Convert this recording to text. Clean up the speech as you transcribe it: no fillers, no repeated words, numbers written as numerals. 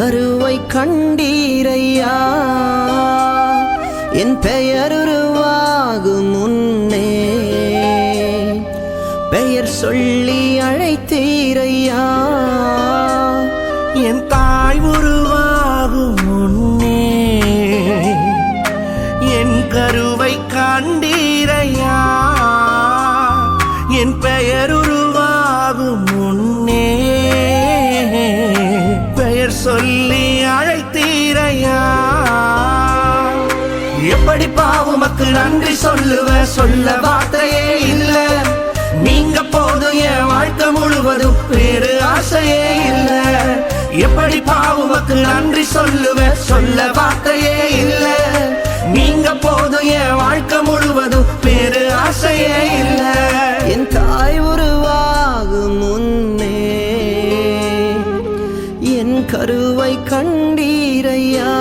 கருவை கண்டீரையா என் பெயர் உருவாகும் முன்னே பெயர் சொல்லி அழைத்தீரையா என் தாய் உருவாகும் முன்னே என் கருவை கண்டீரையா என் பெயர் உருவாகும் முன்னே பெயர் சொல்லி அழைத்தீரையா எப்படி பாவுமக்கு நன்றி சொல்ல வார்த்தையே இல்ல நீங்க போதும் என் வாழ்க்கை முழுவதும் வேறு ஆசையே இல்ல எப்படி பாவுமக்கு நன்றி சொல்ல வார்த்தையே இல்ல நீங்க போதும் என் வாழ்க்கை முழுவதும் வேறு ஆசையே இல்ல என் தாய் உருவாகும் முன்னே என் கருவை கண்டீரையா